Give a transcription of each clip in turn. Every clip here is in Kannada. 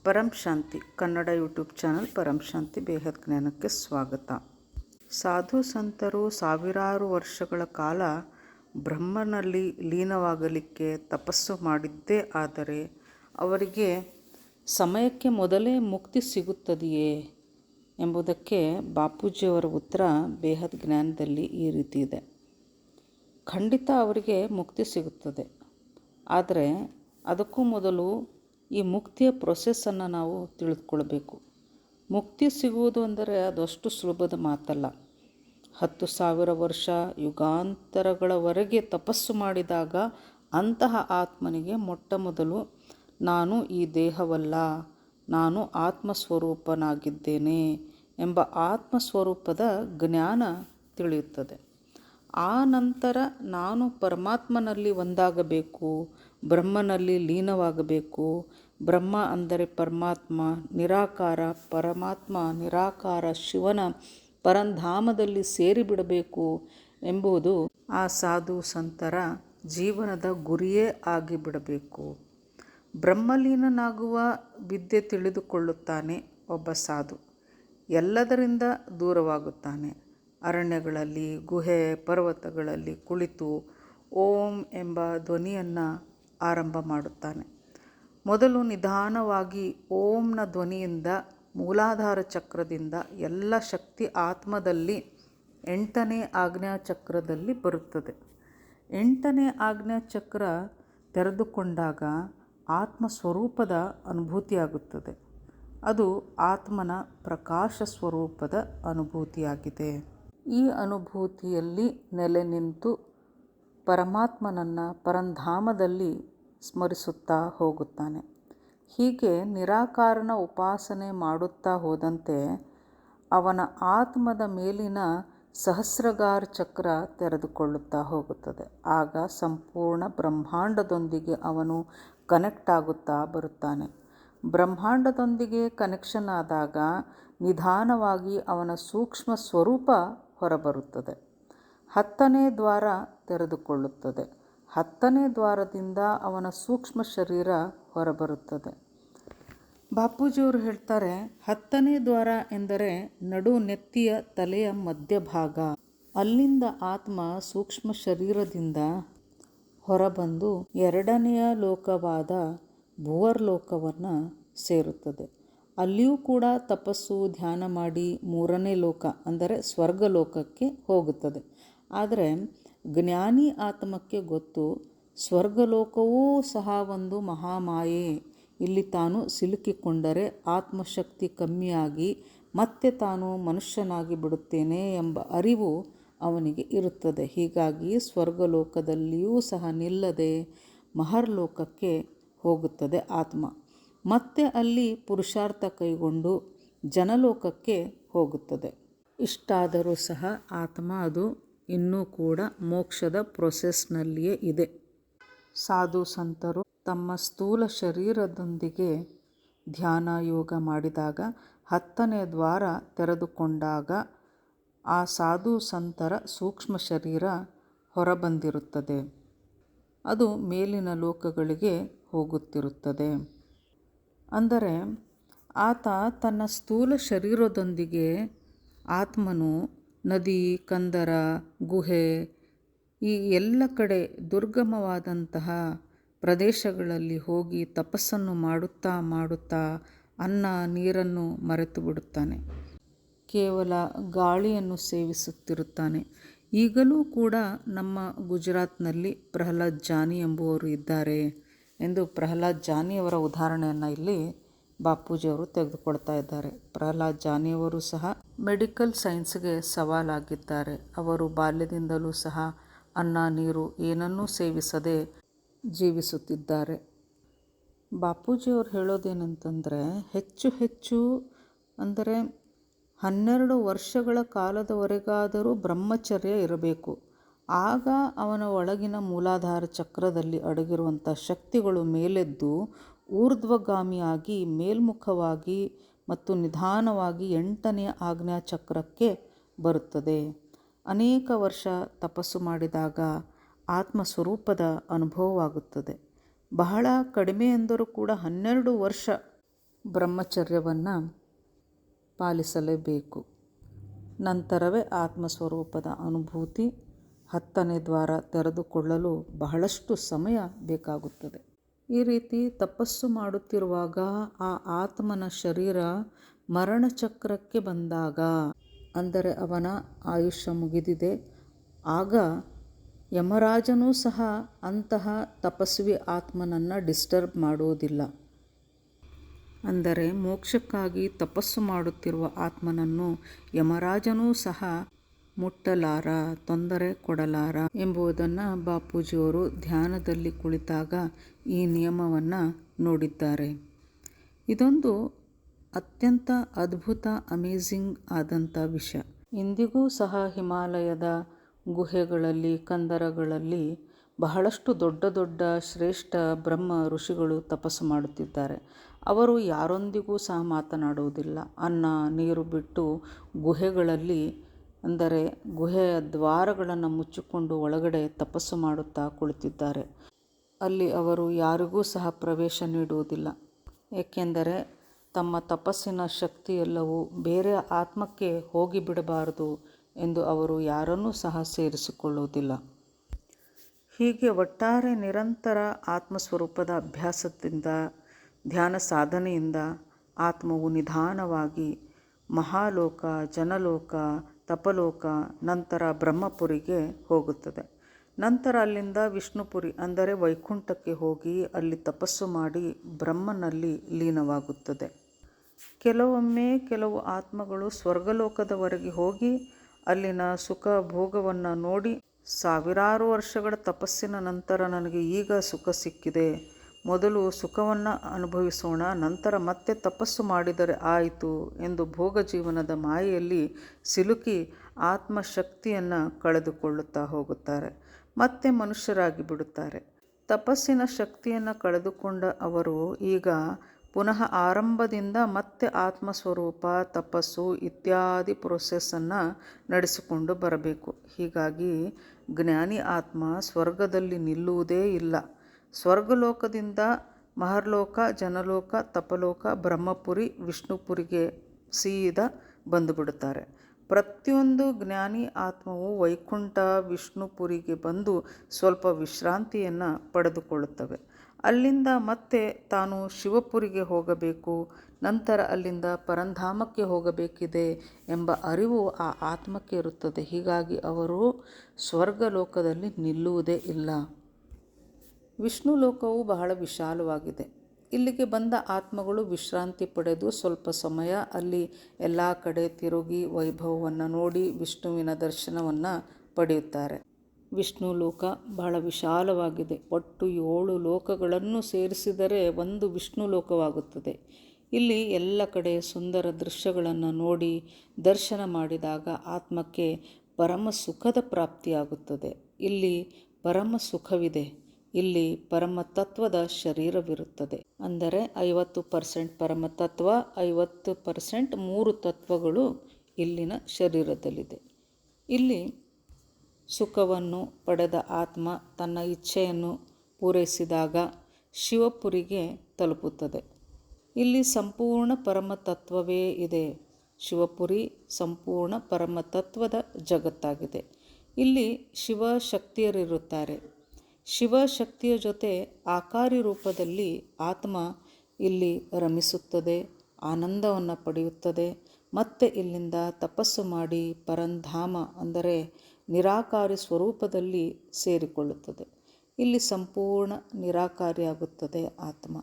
ಪರಂ ಶಾಂತಿ ಕನ್ನಡ ಯೂಟ್ಯೂಬ್ ಚಾನಲ್ ಪರಂ ಶಾಂತಿ ಬೇಹದ್ ಜ್ಞಾನಕ್ಕೆ ಸ್ವಾಗತ. ಸಾಧು ಸಂತರು ಸಾವಿರಾರು ವರ್ಷಗಳ ಕಾಲ ಬ್ರಹ್ಮನಲ್ಲಿ ಲೀನವಾಗಲಿಕ್ಕೆ ತಪಸ್ಸು ಮಾಡಿದ್ದೇ ಆದರೆ ಅವರಿಗೆ ಸಮಯಕ್ಕೆ ಮೊದಲೇ ಮುಕ್ತಿ ಸಿಗುತ್ತದೆಯೇ ಎಂಬುದಕ್ಕೆ ಬಾಪೂಜಿಯವರ ಉತ್ತರ ಬೇಹದ್ ಜ್ಞಾನದಲ್ಲಿ ಈ ರೀತಿ ಇದೆ. ಖಂಡಿತ ಅವರಿಗೆ ಮುಕ್ತಿ ಸಿಗುತ್ತದೆ. ಆದರೆ ಅದಕ್ಕೂ ಮೊದಲು ಈ ಮುಕ್ತಿಯ ಪ್ರೊಸೆಸ್ಸನ್ನು ನಾವು ತಿಳಿದುಕೊಳ್ಬೇಕು. ಮುಕ್ತಿ ಸಿಗುವುದು ಅಂದರೆ ಅದಷ್ಟು ಸುಲಭದ ಮಾತಲ್ಲ. 10,000 ವರ್ಷ ಯುಗಾಂತರಗಳವರೆಗೆ ತಪಸ್ಸು ಮಾಡಿದಾಗ ಅಂತಹ ಆತ್ಮನಿಗೆ ಮೊಟ್ಟ ಮೊದಲು ನಾನು ಈ ದೇಹವಲ್ಲ, ನಾನು ಆತ್ಮಸ್ವರೂಪನಾಗಿದ್ದೇನೆ ಎಂಬ ಆತ್ಮಸ್ವರೂಪದ ಜ್ಞಾನ ತಿಳಿಯುತ್ತದೆ. ಆ ನಂತರ ನಾನು ಪರಮಾತ್ಮನಲ್ಲಿ ಒಂದಾಗಬೇಕು, ಬ್ರಹ್ಮನಲ್ಲಿ ಲೀನವಾಗಬೇಕು. ಬ್ರಹ್ಮ ಅಂದರೆ ಪರಮಾತ್ಮ, ನಿರಾಕಾರ ಪರಮಾತ್ಮ, ನಿರಾಕಾರ ಶಿವನ ಪರಂಧಾಮದಲ್ಲಿ ಸೇರಿಬಿಡಬೇಕು ಎಂಬುದು ಆ ಸಾಧು ಸಂತರ ಜೀವನದ ಗುರಿಯೇ ಆಗಿಬಿಡಬೇಕು. ಬ್ರಹ್ಮಲೀನನಾಗುವ ವಿದ್ಯೆ ತಿಳಿದುಕೊಳ್ಳುತ್ತಾನೆ ಒಬ್ಬ ಸಾಧು. ಎಲ್ಲದರಿಂದ ದೂರವಾಗುತ್ತಾನೆ. ಅರಣ್ಯಗಳಲ್ಲಿ, ಗುಹೆ, ಪರ್ವತಗಳಲ್ಲಿ ಕುಳಿತು ಓಂ ಎಂಬ ಧ್ವನಿಯನ್ನು ಆರಂಭ ಮಾಡುತ್ತಾನೆ. ಮೊದಲು ನಿಧಾನವಾಗಿ ಓಂನ ಧ್ವನಿಯಿಂದ ಮೂಲಾಧಾರ ಚಕ್ರದಿಂದ ಎಲ್ಲ ಶಕ್ತಿ ಆತ್ಮದಲ್ಲಿ 8ನೇ ಆಜ್ಞಾಚಕ್ರದಲ್ಲಿ ಬರುತ್ತದೆ. 8ನೇ ಆಜ್ಞಾಚಕ್ರ ತೆರೆದುಕೊಂಡಾಗ ಆತ್ಮ ಸ್ವರೂಪದ ಅನುಭೂತಿಯಾಗುತ್ತದೆ. ಅದು ಆತ್ಮನ ಪ್ರಕಾಶ ಸ್ವರೂಪದ ಅನುಭೂತಿಯಾಗಿದೆ. ಈ ಅನುಭೂತಿಯಲ್ಲಿ ನೆಲೆ ನಿಂತು ಪರಮಾತ್ಮನನ್ನು ಪರಂಧಾಮದಲ್ಲಿ ಸ್ಮರಿಸುತ್ತಾ ಹೋಗುತ್ತಾನೆ. ಹೀಗೆ ನಿರಾಕಾರನ ಉಪಾಸನೆ ಮಾಡುತ್ತಾ ಹೋದಂತೆ ಅವನ ಆತ್ಮದ ಮೇಲಿನ ಸಹಸ್ರಗಾರ ಚಕ್ರ ತೆರೆದುಕೊಳ್ಳುತ್ತಾ ಹೋಗುತ್ತದೆ. ಆಗ ಸಂಪೂರ್ಣ ಬ್ರಹ್ಮಾಂಡದೊಂದಿಗೆ ಅವನು ಕನೆಕ್ಟ್ ಆಗುತ್ತಾ ಬರುತ್ತಾನೆ. ಬ್ರಹ್ಮಾಂಡದೊಂದಿಗೆ ಕನೆಕ್ಷನ್ ಆದಾಗ ನಿಧಾನವಾಗಿ ಅವನ ಸೂಕ್ಷ್ಮ ಸ್ವರೂಪ ಹೊರಬರುತ್ತದೆ. 10ನೇ ದ್ವಾರ ತೆರೆದುಕೊಳ್ಳುತ್ತದೆ. 10ನೇ ದ್ವಾರದಿಂದ ಅವನ ಸೂಕ್ಷ್ಮ ಶರೀರ ಹೊರಬರುತ್ತದೆ. ಬಾಪೂಜಿಯವರು ಹೇಳ್ತಾರೆ, 10ನೇ ದ್ವಾರ ಎಂದರೆ ನಡು ನೆತ್ತಿಯ ತಲೆಯ ಮಧ್ಯಭಾಗ. ಅಲ್ಲಿಂದ ಆತ್ಮ ಸೂಕ್ಷ್ಮ ಶರೀರದಿಂದ ಹೊರಬಂದು 2ನೆಯ ಲೋಕವಾದ ಭುವರ್ಲೋಕವನ್ನು ಸೇರುತ್ತದೆ. ಅಲ್ಲಿಯೂ ಕೂಡ ತಪಸ್ಸು ಧ್ಯಾನ ಮಾಡಿ 3ನೇ ಲೋಕ ಅಂದರೆ ಸ್ವರ್ಗಲೋಕಕ್ಕೆ ಹೋಗುತ್ತದೆ. ಆದರೆ ಜ್ಞಾನಿ ಆತ್ಮಕ್ಕೆ ಗೊತ್ತು, ಸ್ವರ್ಗಲೋಕವೂ ಸಹ ಒಂದು ಮಹಾಮಾಯೆ. ಇಲ್ಲಿ ತಾನು ಸಿಲುಕಿಕೊಂಡರೆ ಆತ್ಮಶಕ್ತಿ ಕಮ್ಮಿಯಾಗಿ ಮತ್ತೆ ತಾನು ಮನುಷ್ಯನಾಗಿ ಬಿಡುತ್ತೇನೆ ಎಂಬ ಅರಿವು ಅವನಿಗೆ ಇರುತ್ತದೆ. ಹೀಗಾಗಿ ಸ್ವರ್ಗಲೋಕದಲ್ಲಿಯೂ ಸಹ ನಿಲ್ಲದೆ ಮಹರ್ಲೋಕಕ್ಕೆ ಹೋಗುತ್ತದೆ ಆತ್ಮ. ಮತ್ತೆ ಅಲ್ಲಿ ಪುರುಷಾರ್ಥ ಕೈಗೊಂಡು ಜನಲೋಕಕ್ಕೆ ಹೋಗುತ್ತದೆ. ಇಷ್ಟಾದರೂ ಸಹ ಆತ್ಮ ಅದು ಇನ್ನೂ ಕೂಡ ಮೋಕ್ಷದ ಪ್ರೊಸೆಸ್ನಲ್ಲಿಯೇ ಇದೆ. ಸಾಧು ಸಂತರು ತಮ್ಮ ಸ್ಥೂಲ ಶರೀರದೊಂದಿಗೆ ಧ್ಯಾನ ಯೋಗ ಮಾಡಿದಾಗ 10ನೇ ದ್ವಾರ ತೆರೆದುಕೊಂಡಾಗ ಆ ಸಾಧು ಸಂತರ ಸೂಕ್ಷ್ಮ ಶರೀರ ಹೊರಬಂದಿರುತ್ತದೆ. ಅದು ಮೇಲಿನ ಲೋಕಗಳಿಗೆ ಹೋಗುತ್ತಿರುತ್ತದೆ. ಅಂದರೆ ಆತ ತನ್ನ ಸ್ಥೂಲ ಶರೀರದೊಂದಿಗೆ ಆತ್ಮನು ನದಿ, ಕಂದರ, ಗುಹೆ ಈ ಎಲ್ಲ ಕಡೆ ದುರ್ಗಮವಾದಂತಹ ಪ್ರದೇಶಗಳಲ್ಲಿ ಹೋಗಿ ತಪಸ್ಸನ್ನು ಮಾಡುತ್ತಾ ಮಾಡುತ್ತಾ ಅನ್ನ ನೀರನ್ನು ಮರೆತು ಬಿಡುತ್ತಾನೆ. ಕೇವಲ ಗಾಳಿಯನ್ನು ಸೇವಿಸುತ್ತಿರುತ್ತಾನೆ. ಈಗಲೂ ಕೂಡ ನಮ್ಮ ಗುಜರಾತ್ನಲ್ಲಿ ಪ್ರಹ್ಲಾದ್ ಜಾನಿ ಎಂಬುವರು ಇದ್ದಾರೆ ಎಂದು ಪ್ರಹ್ಲಾದ್ ಜಾನಿಯವರ ಉದಾಹರಣೆಯನ್ನು ಇಲ್ಲಿ ಬಾಪೂಜಿಯವರು ತೆಗೆದುಕೊಳ್ತಾ ಇದ್ದಾರೆ. ಪ್ರಹ್ಲಾದ್ ಜಾನಿಯವರು ಸಹ ಮೆಡಿಕಲ್ ಸೈನ್ಸ್ಗೆ ಸವಾಲಾಗಿದ್ದಾರೆ. ಅವರು ಬಾಲ್ಯದಿಂದಲೂ ಸಹ ಅನ್ನ ನೀರು ಏನನ್ನೂ ಸೇವಿಸದೆ ಜೀವಿಸುತ್ತಿದ್ದಾರೆ. ಬಾಪೂಜಿಯವರು ಹೇಳೋದೇನಂತಂದರೆ ಹೆಚ್ಚು ಅಂದರೆ 12 ವರ್ಷಗಳ ಕಾಲದವರೆಗಾದರೂ ಬ್ರಹ್ಮಚರ್ಯ ಇರಬೇಕು. ಆಗ ಅವನ ಒಳಗಿನ ಮೂಲಾಧಾರ ಚಕ್ರದಲ್ಲಿ ಅಡಗಿರುವಂಥ ಶಕ್ತಿಗಳು ಮೇಲೆದ್ದು ಊರ್ಧ್ವಗಾಮಿಯಾಗಿ ಮೇಲ್ಮುಖವಾಗಿ ಮತ್ತು ನಿಧಾನವಾಗಿ 8ನೇ ಆಜ್ಞಾಚಕ್ರಕ್ಕೆ ಬರುತ್ತದೆ. ಅನೇಕ ವರ್ಷ ತಪಸ್ಸು ಮಾಡಿದಾಗ ಆತ್ಮಸ್ವರೂಪದ ಅನುಭವವಾಗುತ್ತದೆ. ಬಹಳ ಕಡಿಮೆ ಎಂದರೂ ಕೂಡ 12 ವರ್ಷ ಬ್ರಹ್ಮಚರ್ಯವನ್ನು ಪಾಲಿಸಲೇಬೇಕು. ನಂತರವೇ ಆತ್ಮಸ್ವರೂಪದ ಅನುಭೂತಿ 10ನೇ ದ್ವಾರ ತೆರೆದುಕೊಳ್ಳಲು ಬಹಳಷ್ಟು ಸಮಯ ಬೇಕಾಗುತ್ತದೆ. ಈ ರೀತಿ ತಪಸ್ಸು ಮಾಡುತ್ತಿರುವಾಗ ಆ ಆತ್ಮನ ಶರೀರ ಮರಣಚಕ್ರಕ್ಕೆ ಬಂದಾಗ, ಅಂದರೆ ಅವನ ಆಯುಷ್ಯ ಮುಗಿದಿದೆ, ಆಗ ಯಮರಾಜನೂ ಸಹ ಅಂತಹ ತಪಸ್ವಿ ಆತ್ಮನನ್ನು ಡಿಸ್ಟರ್ಬ್ ಮಾಡುವುದಿಲ್ಲ. ಅಂದರೆ ಮೋಕ್ಷಕ್ಕಾಗಿ ತಪಸ್ಸು ಮಾಡುತ್ತಿರುವ ಆತ್ಮನನ್ನು ಯಮರಾಜನೂ ಸಹ ಮುಟ್ಟಲಾರ, ತೊಂದರೆ ಕೊಡಲಾರ ಎಂಬುದನ್ನು ಬಾಪೂಜಿಯವರು ಧ್ಯಾನದಲ್ಲಿ ಕುಳಿತಾಗ ಈ ನಿಯಮವನ್ನು ನೋಡಿದ್ದಾರೆ. ಇದೊಂದು ಅತ್ಯಂತ ಅದ್ಭುತ, ಅಮೇಝಿಂಗ್ ಆದಂಥ ವಿಷಯ. ಇಂದಿಗೂ ಸಹ ಹಿಮಾಲಯದ ಗುಹೆಗಳಲ್ಲಿ, ಕಂದರಗಳಲ್ಲಿ ಬಹಳಷ್ಟು ದೊಡ್ಡ ದೊಡ್ಡ ಶ್ರೇಷ್ಠ ಬ್ರಹ್ಮ ಋಷಿಗಳು ತಪಸ್ಸು ಮಾಡುತ್ತಿದ್ದಾರೆ. ಅವರು ಯಾರೊಂದಿಗೂ ಸಹ ಮಾತನಾಡುವುದಿಲ್ಲ. ಅನ್ನ ನೀರು ಬಿಟ್ಟು ಗುಹೆಗಳಲ್ಲಿ, ಅಂದರೆ ಗುಹೆಯ ದ್ವಾರಗಳನ್ನು ಮುಚ್ಚಿಕೊಂಡು ಒಳಗಡೆ ತಪಸ್ಸು ಮಾಡುತ್ತಾ ಕುಳಿತಿದ್ದಾರೆ. ಅಲ್ಲಿ ಅವರು ಯಾರಿಗೂ ಸಹ ಪ್ರವೇಶ ನೀಡುವುದಿಲ್ಲ. ಏಕೆಂದರೆ ತಮ್ಮ ತಪಸ್ಸಿನ ಶಕ್ತಿಯೆಲ್ಲವೂ ಬೇರೆ ಆತ್ಮಕ್ಕೆ ಹೋಗಿಬಿಡಬಾರದು ಎಂದು ಅವರು ಯಾರನ್ನೂ ಸಹ ಸೇರಿಸಿಕೊಳ್ಳುವುದಿಲ್ಲ. ಹೀಗೆ ಒಟ್ಟಾರೆ ನಿರಂತರ ಆತ್ಮಸ್ವರೂಪದ ಅಭ್ಯಾಸದಿಂದ, ಧ್ಯಾನ ಸಾಧನೆಯಿಂದ ಆತ್ಮವು ನಿಧಾನವಾಗಿ ಮಹಾಲೋಕ, ಜನಲೋಕ, ತಪಲೋಕ, ನಂತರ ಬ್ರಹ್ಮಪುರಿಗೆ ಹೋಗುತ್ತದೆ. ನಂತರ ಅಲ್ಲಿಂದ ವಿಷ್ಣುಪುರಿ ಅಂದರೆ ವೈಕುಂಠಕ್ಕೆ ಹೋಗಿ ಅಲ್ಲಿ ತಪಸ್ಸು ಮಾಡಿ ಬ್ರಹ್ಮನಲ್ಲಿ ಲೀನವಾಗುತ್ತದೆ. ಕೆಲವೊಮ್ಮೆ ಕೆಲವು ಆತ್ಮಗಳು ಸ್ವರ್ಗಲೋಕದವರೆಗೆ ಹೋಗಿ ಅಲ್ಲಿನ ಸುಖ ಭೋಗವನ್ನು ನೋಡಿ, ಸಾವಿರಾರು ವರ್ಷಗಳ ತಪಸ್ಸಿನ ನಂತರ ನನಗೆ ಈಗ ಸುಖ ಸಿಕ್ಕಿದೆ, ಮೊದಲು ಸುಖವನ್ನು ಅನುಭವಿಸೋಣ, ನಂತರ ಮತ್ತೆ ತಪಸ್ಸು ಮಾಡಿದರೆ ಆಯಿತು ಎಂದು ಭೋಗ ಜೀವನದ ಮಾಯೆಯಲ್ಲಿ ಸಿಲುಕಿ ಆತ್ಮಶಕ್ತಿಯನ್ನು ಕಳೆದುಕೊಳ್ಳುತ್ತಾ ಹೋಗುತ್ತಾರೆ. ಮತ್ತೆ ಮನುಷ್ಯರಾಗಿ ಬಿಡುತ್ತಾರೆ. ತಪಸ್ಸಿನ ಶಕ್ತಿಯನ್ನು ಕಳೆದುಕೊಂಡ ಅವರು ಈಗ ಪುನಃ ಆರಂಭದಿಂದ ಮತ್ತೆ ಆತ್ಮಸ್ವರೂಪ, ತಪಸ್ಸು ಇತ್ಯಾದಿ ಪ್ರೊಸೆಸ್ಸನ್ನು ನಡೆಸಿಕೊಂಡು ಬರಬೇಕು. ಹೀಗಾಗಿ ಜ್ಞಾನಿ ಆತ್ಮ ಸ್ವರ್ಗದಲ್ಲಿ ನಿಲ್ಲುವುದೇ ಇಲ್ಲ. ಸ್ವರ್ಗಲೋಕದಿಂದ ಮಹರ್ಲೋಕ, ಜನಲೋಕ, ತಪಲೋಕ, ಬ್ರಹ್ಮಪುರಿ, ವಿಷ್ಣುಪುರಿಗೆ ಸೀದಾ ಬಂದುಬಿಡುತ್ತಾರೆ. ಪ್ರತಿಯೊಂದು ಜ್ಞಾನಿ ಆತ್ಮವು ವೈಕುಂಠ, ವಿಷ್ಣುಪುರಿಗೆ ಬಂದು ಸ್ವಲ್ಪ ವಿಶ್ರಾಂತಿಯನ್ನು ಪಡೆದುಕೊಳ್ಳುತ್ತವೆ. ಅಲ್ಲಿಂದ ಮತ್ತೆ ತಾನು ಶಿವಪುರಿಗೆ ಹೋಗಬೇಕು, ನಂತರ ಅಲ್ಲಿಂದ ಪರಂಧಾಮಕ್ಕೆ ಹೋಗಬೇಕಿದೆ ಎಂಬ ಅರಿವು ಆ ಆತ್ಮಕ್ಕೆ ಇರುತ್ತದೆ. ಹೀಗಾಗಿ ಅವರು ಸ್ವರ್ಗಲೋಕದಲ್ಲಿ ನಿಲ್ಲುವುದೇ ಇಲ್ಲ. ವಿಷ್ಣು ಲೋಕವು ಬಹಳ ವಿಶಾಲವಾಗಿದೆ. ಇಲ್ಲಿಗೆ ಬಂದ ಆತ್ಮಗಳು ವಿಶ್ರಾಂತಿ ಪಡೆದು ಸ್ವಲ್ಪ ಸಮಯ ಅಲ್ಲಿ ಎಲ್ಲ ಕಡೆ ತಿರುಗಿ ವೈಭವವನ್ನು ನೋಡಿ ವಿಷ್ಣುವಿನ ದರ್ಶನವನ್ನು ಪಡೆಯುತ್ತಾರೆ. ವಿಷ್ಣು ಲೋಕ ಬಹಳ ವಿಶಾಲವಾಗಿದೆ. ಒಟ್ಟು 7 ಲೋಕಗಳನ್ನು ಸೇರಿಸಿದರೆ ಒಂದು ವಿಷ್ಣು ಲೋಕವಾಗುತ್ತದೆ. ಇಲ್ಲಿ ಎಲ್ಲ ಕಡೆ ಸುಂದರ ದೃಶ್ಯಗಳನ್ನು ನೋಡಿ ದರ್ಶನ ಮಾಡಿದಾಗ ಆತ್ಮಕ್ಕೆ ಪರಮ ಸುಖದ ಪ್ರಾಪ್ತಿಯಾಗುತ್ತದೆ. ಇಲ್ಲಿ ಪರಮ ಸುಖವಿದೆ. ಇಲ್ಲಿ ಪರಮತತ್ವದ ಶರೀರವಿರುತ್ತದೆ. ಅಂದರೆ 50% ಪರಮತತ್ವ, 50% 3 ತತ್ವಗಳು ಇಲ್ಲಿನ ಶರೀರದಲ್ಲಿದೆ. ಇಲ್ಲಿ ಸುಖವನ್ನು ಪಡೆದ ಆತ್ಮ ತನ್ನ ಇಚ್ಛೆಯನ್ನು ಪೂರೈಸಿದಾಗ ಶಿವಪುರಿಗೆ ತಲುಪುತ್ತದೆ. ಇಲ್ಲಿ ಸಂಪೂರ್ಣ ಪರಮತತ್ವವೇ ಇದೆ. ಶಿವಪುರಿ ಸಂಪೂರ್ಣ ಪರಮತತ್ವದ ಜಗತ್ತಾಗಿದೆ. ಇಲ್ಲಿ ಶಿವಶಕ್ತಿಯರಿರುತ್ತಾರೆ. ಶಿವಶಕ್ತಿಯ ಜೊತೆ ಆಕಾರಿ ರೂಪದಲ್ಲಿ ಆತ್ಮ ಇಲ್ಲಿ ರಮಿಸುತ್ತದೆ, ಆನಂದವನ್ನು ಪಡೆಯುತ್ತದೆ. ಮತ್ತೆ ಇಲ್ಲಿಂದ ತಪಸ್ಸು ಮಾಡಿ ಪರಂಧಾಮ ಅಂದರೆ ನಿರಾಕಾರಿ ಸ್ವರೂಪದಲ್ಲಿ ಸೇರಿಕೊಳ್ಳುತ್ತದೆ. ಇಲ್ಲಿ ಸಂಪೂರ್ಣ ನಿರಾಕಾರಿಯಾಗುತ್ತದೆ ಆತ್ಮ.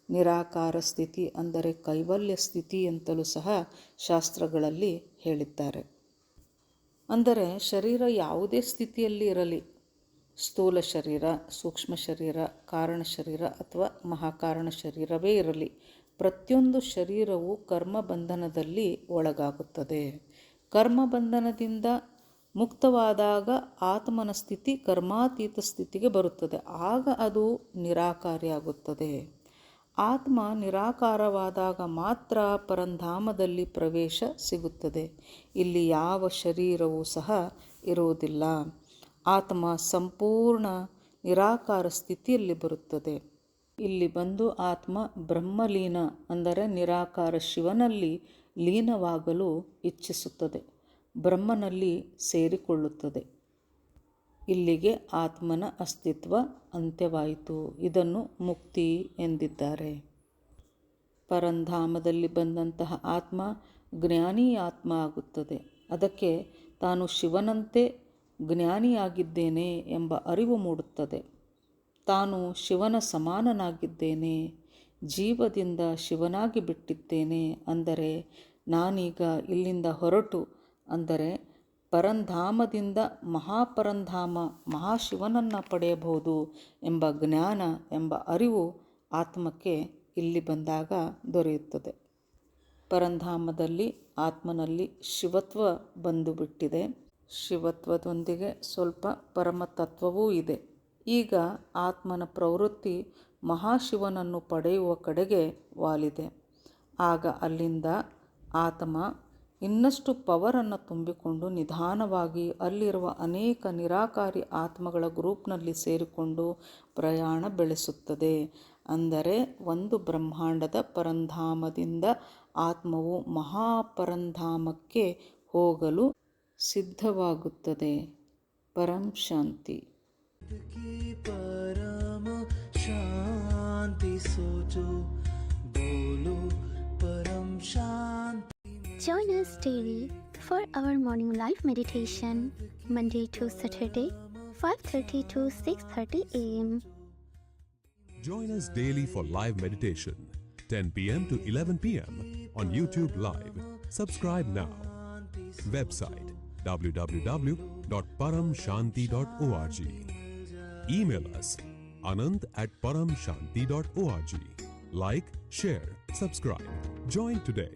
ನಿರಾಕಾರ ಸ್ಥಿತಿ ಅಂದರೆ ಕೈವಲ್ಯ ಸ್ಥಿತಿ ಅಂತಲೂ ಸಹ ಶಾಸ್ತ್ರಗಳಲ್ಲಿ ಹೇಳಿದ್ದಾರೆ. ಅಂದರೆ ಶರೀರ ಯಾವುದೇ ಸ್ಥಿತಿಯಲ್ಲಿ ಇರಲಿ, ಸ್ಥೂಲ ಶರೀರ, ಸೂಕ್ಷ್ಮ ಶರೀರ, ಕಾರಣ ಶರೀರ ಅಥವಾ ಮಹಾಕಾರಣ ಶರೀರವೇ ಇರಲಿ, ಪ್ರತಿಯೊಂದು ಶರೀರವು ಕರ್ಮಬಂಧನದಲ್ಲಿ ಒಳಗಾಗುತ್ತದೆ. ಕರ್ಮಬಂಧನದಿಂದ ಮುಕ್ತವಾದಾಗ ಆತ್ಮನ ಸ್ಥಿತಿ ಕರ್ಮಾತೀತ ಸ್ಥಿತಿಗೆ ಬರುತ್ತದೆ. ಆಗ ಅದು ನಿರಾಕಾರಿಯಾಗುತ್ತದೆ. ಆತ್ಮ ನಿರಾಕಾರವಾದಾಗ ಮಾತ್ರ ಪರಂಧಾಮದಲ್ಲಿ ಪ್ರವೇಶ ಸಿಗುತ್ತದೆ. ಇಲ್ಲಿ ಯಾವ ಶರೀರವೂ ಸಹ ಇರುವುದಿಲ್ಲ. ಆತ್ಮ ಸಂಪೂರ್ಣ ನಿರಾಕಾರ ಸ್ಥಿತಿಯಲ್ಲಿ ಬರುತ್ತದೆ. ಇಲ್ಲಿ ಬಂದು ಆತ್ಮ ಬ್ರಹ್ಮಲೀನ ಅಂದರೆ ನಿರಾಕಾರ ಶಿವನಲ್ಲಿ ಲೀನವಾಗಲು ಇಚ್ಛಿಸುತ್ತದೆ, ಬ್ರಹ್ಮನಲ್ಲಿ ಸೇರಿಕೊಳ್ಳುತ್ತದೆ. ಇಲ್ಲಿಗೆ ಆತ್ಮನ ಅಸ್ತಿತ್ವ ಅಂತ್ಯವಾಯಿತು. ಇದನ್ನು ಮುಕ್ತಿ ಎಂದಿದ್ದಾರೆ. ಪರಂಧಾಮದಲ್ಲಿ ಬಂದಂತಹ ಆತ್ಮ ಜ್ಞಾನಿ ಆತ್ಮ ಆಗುತ್ತದೆ. ಅದಕ್ಕೆ ತಾನು ಶಿವನಂತೆ ಜ್ಞಾನಿಯಾಗಿದ್ದೇನೆ ಎಂಬ ಅರಿವು ಮೂಡುತ್ತದೆ. ತಾನು ಶಿವನ ಸಮಾನನಾಗಿದ್ದೇನೆ, ಜೀವದಿಂದ ಶಿವನಾಗಿ ಬಿಟ್ಟಿದ್ದೇನೆ, ಅಂದರೆ ನಾನೀಗ ಇಲ್ಲಿಂದ ಹೊರಟು ಅಂದರೆ ಪರಂಧಾಮದಿಂದ ಮಹಾಪರಂಧಾಮ ಮಹಾಶಿವನನ್ನು ಪಡೆಯಬಹುದು ಎಂಬ ಜ್ಞಾನ ಎಂಬ ಅರಿವು ಆತ್ಮಕ್ಕೆ ಇಲ್ಲಿ ಬಂದಾಗ ದೊರೆಯುತ್ತದೆ. ಪರಂಧಾಮದಲ್ಲಿ ಆತ್ಮನಲ್ಲಿ ಶಿವತ್ವ ಬಂದು ಬಿಟ್ಟಿದೆ. ಶಿವತ್ವದೊಂದಿಗೆ ಸ್ವಲ್ಪ ಪರಮತತ್ವವೂ ಇದೆ. ಈಗ ಆತ್ಮನ ಪ್ರವೃತ್ತಿ ಮಹಾಶಿವನನ್ನು ಪಡೆಯುವ ಕಡೆಗೆ ವಾಲಿದೆ. ಆಗ ಅಲ್ಲಿಂದ ಆತ್ಮ ಇನ್ನಷ್ಟು ಪವರನ್ನು ತುಂಬಿಕೊಂಡು ನಿಧಾನವಾಗಿ ಅಲ್ಲಿರುವ ಅನೇಕ ನಿರಾಕಾರಿ ಆತ್ಮಗಳ ಗ್ರೂಪ್ನಲ್ಲಿ ಸೇರಿಕೊಂಡು ಪ್ರಯಾಣ ಬೆಳೆಸುತ್ತದೆ. ಅಂದರೆ ಒಂದು ಬ್ರಹ್ಮಾಂಡದ ಪರಂಧಾಮದಿಂದ ಆತ್ಮವು ಮಹಾಪರಂಧಾಮಕ್ಕೆ ಹೋಗಲು ಸಿದ್ಧವಾಗುತ್ತದೆ. ಪರಂ ಶಾಂತಿ. ಪರಮ ಶಾಂತಿ ಸೋಚೋ ಬೋಲೋ ಪರಂ ಶಾಂತಿ. Join us daily for our morning live meditation, Monday to Saturday, 5:30 to 6:30 a.m. Join us daily for live meditation, 10 p.m. to 11 p.m. on YouTube Live. Subscribe now. Website www.paramshanti.org. Email us anant@paramshanti.org. Like, share, subscribe. Join today.